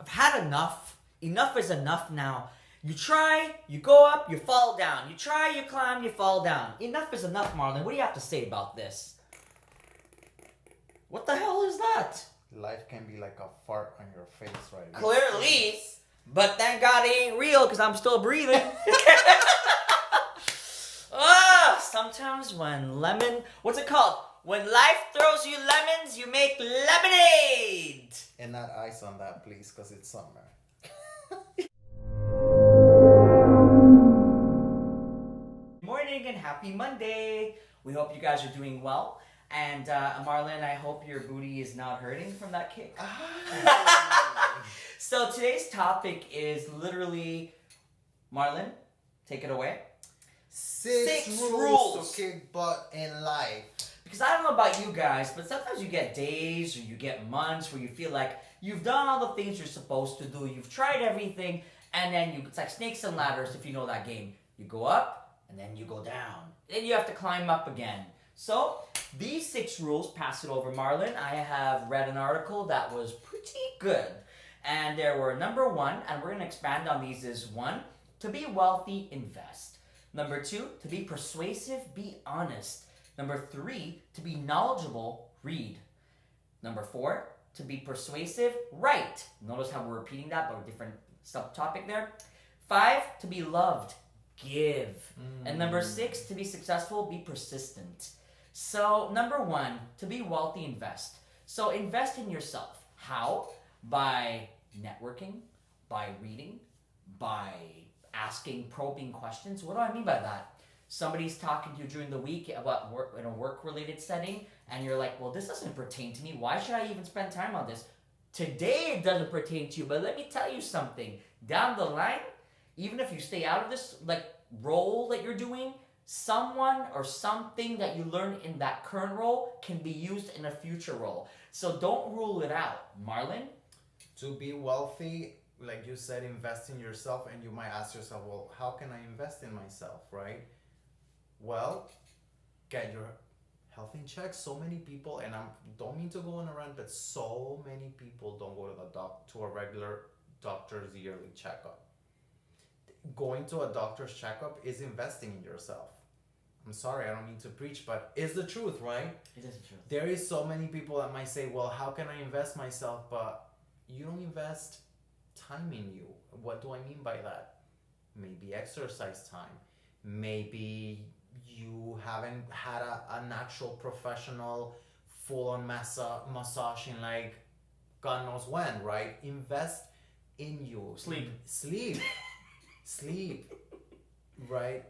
had enough. Enough is enough now. You try, you go up, you fall down. You try, you climb, you fall down. Enough is enough, Marlon. What do you have to say about this? What the hell is that? Life can be like a fart on your face, right? Clearly, but thank God it ain't real because I'm still breathing. Sometimes when what's it called? When life throws you lemons, you make lemonade. And not ice on that, please, because it's summer. Morning and happy Monday. We hope you guys are doing well. And Marlon, I hope your booty is not hurting from that kick. So today's topic is literally, Marlon, take it away. Six rules to kick butt in life. Because I don't know about you guys, but sometimes you get days or you get months where you feel like you've done all the things you're supposed to do. You've tried everything, and then it's like snakes and ladders if you know that game. You go up, and then you go down. Then you have to climb up again. So, these 6 rules, pass it over, Marlon. I have read an article that was pretty good. And there were number 1, and we're going to expand on these, is 1, to be wealthy, invest. Number 2, to be persuasive, be honest. Number 3, to be knowledgeable, read. Number 4, to be persuasive, write. Notice how we're repeating that, but a different subtopic there. 5, to be loved, give. And number 6, to be successful, be persistent. So, number 1, to be wealthy, invest. So, invest in yourself. How? By networking, by reading, by asking probing questions. What do I mean by that? Somebody's talking to you during the week about work in a work-related setting, and you're like, well, this doesn't pertain to me. Why should I even spend time on this? Today it doesn't pertain to you, but let me tell you something. Down the line, even if you stay out of this role that you're doing, someone or something that you learn in that current role can be used in a future role. So don't rule it out. Marlon? To be wealthy, like you said, invest in yourself, and you might ask yourself, well, how can I invest in myself, right? Well, get your health in check. So many people, and I don't mean to go on a rant, but so many people don't go to a regular doctor's yearly checkup. Going to a doctor's checkup is investing in yourself. I'm sorry, I don't mean to preach, but it's the truth, right? It is the truth. There is so many people that might say, well, how can I invest myself? But you don't invest time in you. What do I mean by that? Maybe exercise time. Maybe you haven't had a natural professional full-on massaging like God knows when, right? Invest in you. Sleep, right?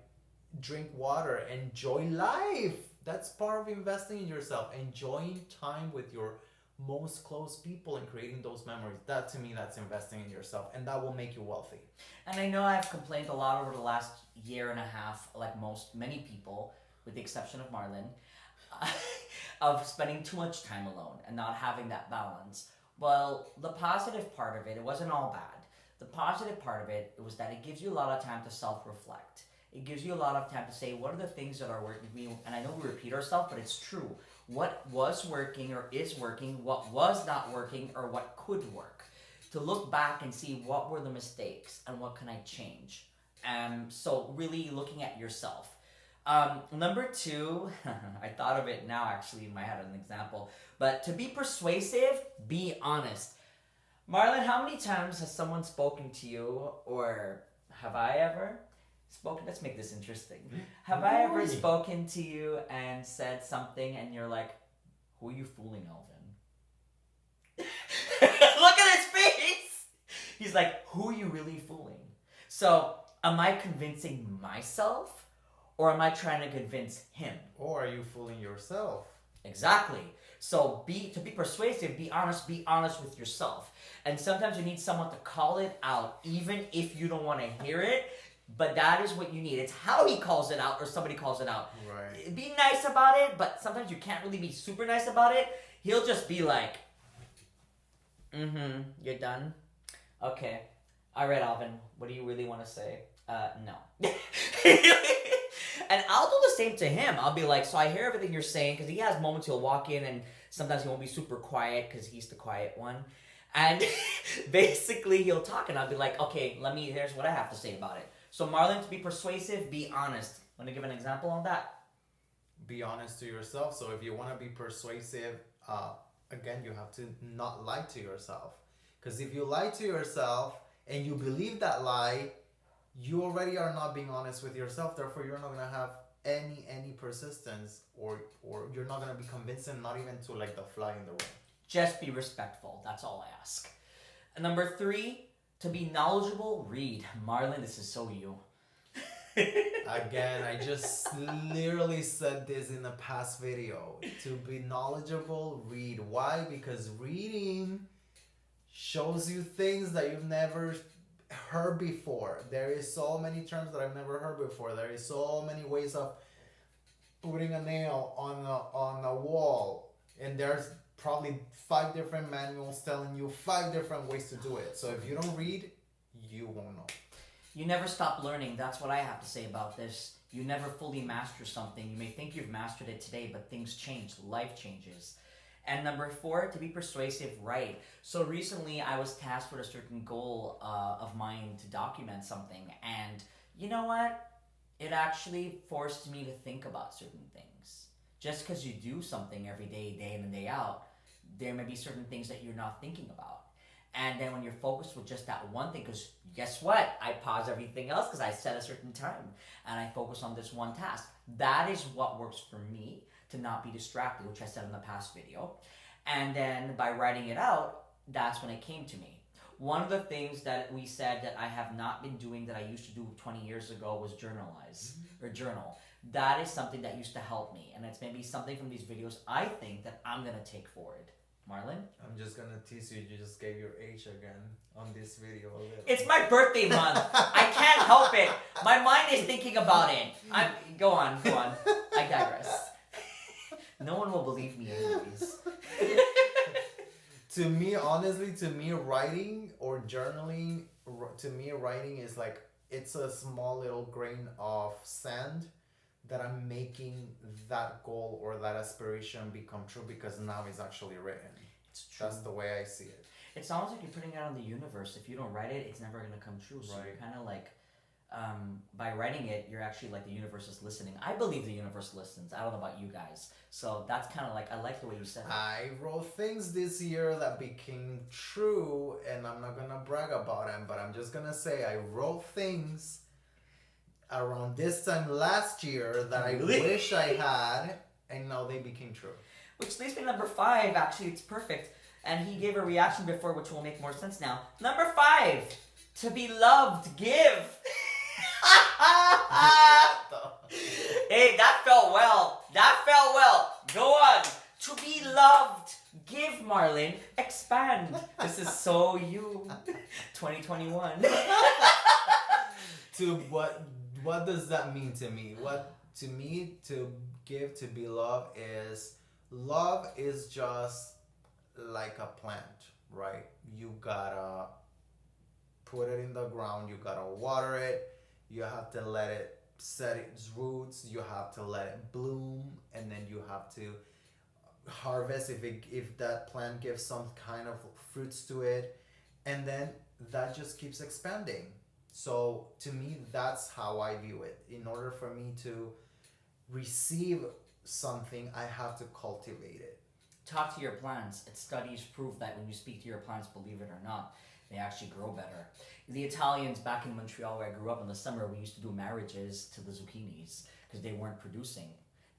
Drink water, enjoy life. That's part of investing in yourself. Enjoying time with your most close people and creating those memories. That, to me, that's investing in yourself, and that will make you wealthy. And I know I've complained a lot over the last year and a half, like many people, with the exception of Marlon, of spending too much time alone and not having that balance. Well, the positive part of it, it wasn't all bad. The positive part of it was that it gives you a lot of time to self-reflect. It gives you a lot of time to say, what are the things that are working for me? And I know we repeat ourselves, but it's true. What was working or is working, what was not working, or what could work. To look back and see what were the mistakes and what can I change. So really looking at yourself. Number 2, I thought of it now actually in my head, an example. But to be persuasive, be honest. Marlon, how many times has someone spoken to you, or have I ever spoken? Let's make this interesting. Have I ever spoken to you and said something and you're like, who are you fooling, Alvin? Look at his face! He's like, who are you really fooling? So, am I convincing myself, or am I trying to convince him? Or are you fooling yourself? Exactly. So to be persuasive, be honest with yourself. And sometimes you need someone to call it out, even if you don't want to hear it. But that is what you need. It's how he calls it out or somebody calls it out. Right. Be nice about it, but sometimes you can't really be super nice about it. He'll just be like, you're done? Okay. All right, Alvin, what do you really want to say? No. And I'll do the same to him. I'll be like, so I hear everything you're saying, because he has moments he'll walk in and sometimes he won't be super quiet because he's the quiet one. And basically he'll talk and I'll be like, okay, here's what I have to say about it. So Marlon, to be persuasive, be honest. Want to give an example on that? Be honest to yourself. So if you want to be persuasive, again, you have to not lie to yourself. Because if you lie to yourself and you believe that lie, you already are not being honest with yourself. Therefore, you're not gonna have any persistence, or you're not gonna be convincing, not even to like the fly in the room. Just be respectful. That's all I ask. And number 3, to be knowledgeable, read. Marlon, this is so you. Again, I just literally said this in the past video. To be knowledgeable, read. Why? Because reading shows you things that you've never heard before. There is so many terms that I've never heard before. There is so many ways of putting a nail on a wall, and there's probably 5 different manuals telling you 5 different ways to do it. So if you don't read, you won't know. You never stop learning. That's what I have to say about this. You never fully master something. You may think you've mastered it today, but things change. Life changes. And number 4, to be persuasive, write. So recently I was tasked with a certain goal of mine to document something. And you know what? It actually forced me to think about certain things. Just because you do something every day, day in and day out, there may be certain things that you're not thinking about. And then when you're focused with just that one thing, because guess what? I pause everything else because I set a certain time and I focus on this one task. That is what works for me to not be distracted, which I said in the past video. And then by writing it out, that's when it came to me. One of the things that we said that I have not been doing that I used to do 20 years ago was journal. That is something that used to help me. And it's maybe something from these videos I think that I'm going to take forward. Marlon? I'm just gonna tease you. You just gave your age again on this video. It's my birthday month. I can't help it. My mind is thinking about it. Go on. I digress. No one will believe me anyways. To me, honestly, writing or journaling, writing is like, it's a small little grain of sand that I'm making that goal or that aspiration become true, because now it's actually written. It's true. That's the way I see it. It's almost like you're putting it out in the universe. If you don't write it, it's never going to come true. So Right. you're kind of like, by writing it, you're actually like the universe is listening. I believe the universe listens. I don't know about you guys. So that's kind of like, I like the way you said it. I wrote things this year that became true, and I'm not going to brag about them, but I'm just going to say I wrote things around this time last year that I wish I had, and now they became true. Which leads me to number 5. Actually, it's perfect. And he gave a reaction before, which will make more sense now. Number 5, to be loved, give. Hey, that felt well. Go on. To be loved, give, Marlon. Expand. This is so you. 2021. To what does that mean to me? To me, to give, to be loved is just like a plant, right? You gotta put it in the ground, you gotta water it, you have to let it set its roots, you have to let it bloom, and then you have to harvest if that plant gives some kind of fruits to it, and then that just keeps expanding. So to me, that's how I view it. In order for me to receive something, I have to cultivate it. Talk to your plants. Studies prove that when you speak to your plants, believe it or not, they actually grow better. The Italians back in Montreal, where I grew up in the summer, we used to do marriages to the zucchinis because they weren't producing.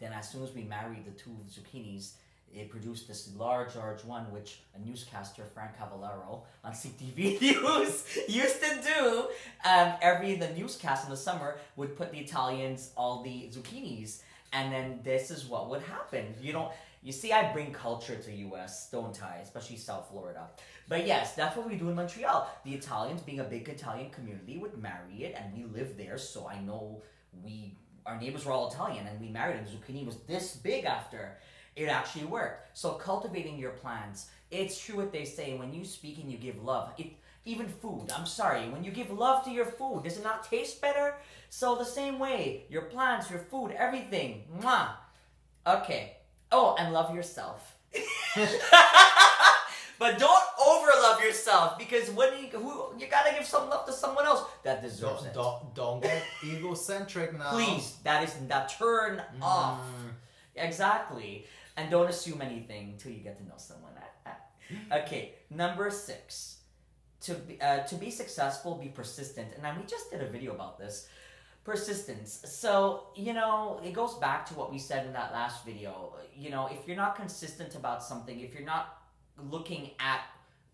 Then as soon as we married the 2 zucchinis, it produced this large one, which a newscaster, Frank Cavallaro, on CTV News used to do. The newscast in the summer would put the Italians all the zucchinis, and then this is what would happen. You see, I bring culture to US, don't I? Especially South Florida. But yes, that's what we do in Montreal. The Italians, being a big Italian community, would marry it, and we lived there, so I know our neighbors were all Italian, and we married, and the zucchini was this big after. It actually worked. So cultivating your plants, it's true what they say, when you speak and you give love, even food, I'm sorry, when you give love to your food, does it not taste better? So the same way, your plants, your food, everything, mwah. Okay. Oh, and love yourself. But don't overlove yourself, because when you gotta give some love to someone else that deserves it. Don't get egocentric now. Please, that turn off. Exactly. And don't assume anything till you get to know someone. Okay, number 6. To be successful, be persistent. And we just did a video about this. Persistence. So, it goes back to what we said in that last video. If you're not consistent about something, if you're not looking at,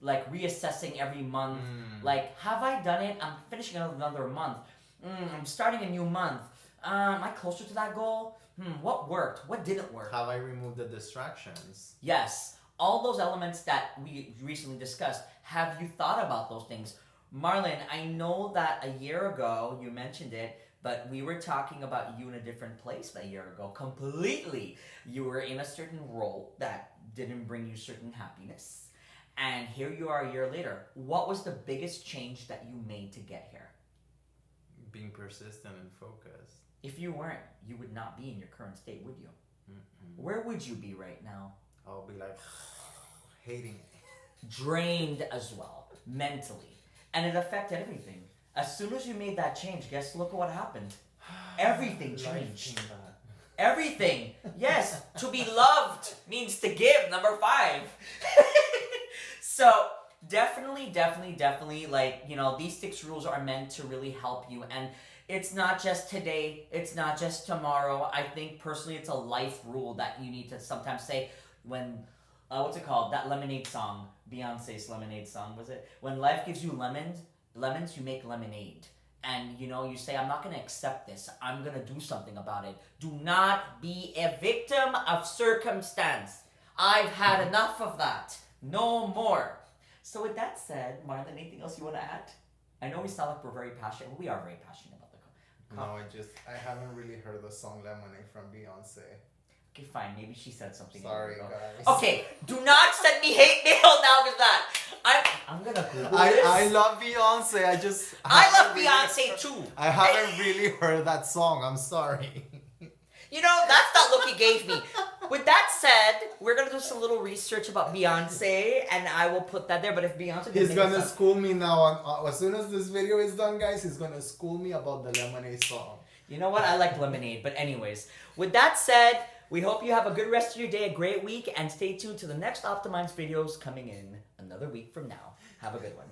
like, reassessing every month, like, have I done it? I'm finishing another month. I'm starting a new month. Am I closer to that goal? What worked? What didn't work? Have I removed the distractions? Yes. All those elements that we recently discussed. Have you thought about those things? Marlon, I know that a year ago you mentioned it, but we were talking about you in a different place a year ago. Completely. You were in a certain role that didn't bring you certain happiness. And here you are a year later. What was the biggest change that you made to get here? Being persistent and focused. If you weren't, you would not be in your current state, would you? Where would you be right now? I'll be like, hating it. Drained as well, mentally. And it affected everything. As soon as you made that change, look at what happened. Everything changed. Everything. Yes, to be loved means to give, number 5. So, definitely, like, these 6 rules are meant to really help you. And it's not just today, it's not just tomorrow. I think personally it's a life rule that you need to sometimes say when, what's it called? That Lemonade song, Beyonce's Lemonade song, was it? When life gives you lemons, you make lemonade. And, you say, I'm not going to accept this. I'm going to do something about it. Do not be a victim of circumstance. I've had enough of that. No more. So with that said, Marlon, anything else you want to add? I know we sound like we're very passionate. We are very passionate about the No, I haven't really heard the song Lemonade from Beyonce. Okay, fine. Maybe she said something. Sorry, guys. Okay, do not send me hate mail now with that. I'm gonna Google this. I love Beyonce. I love Beyonce too. I haven't really heard that song. I'm sorry. That's that look he gave me. With that said, we're gonna do some little research about Beyonce, and I will put that there. But if Beyonce, He's gonna school me now. As soon as this video is done, guys, he's gonna school me about the Lemonade song. You know what? I like lemonade. But anyways, with that said, we hope you have a good rest of your day, a great week, and stay tuned to the next Optimized videos coming in another week from now. Have a good one.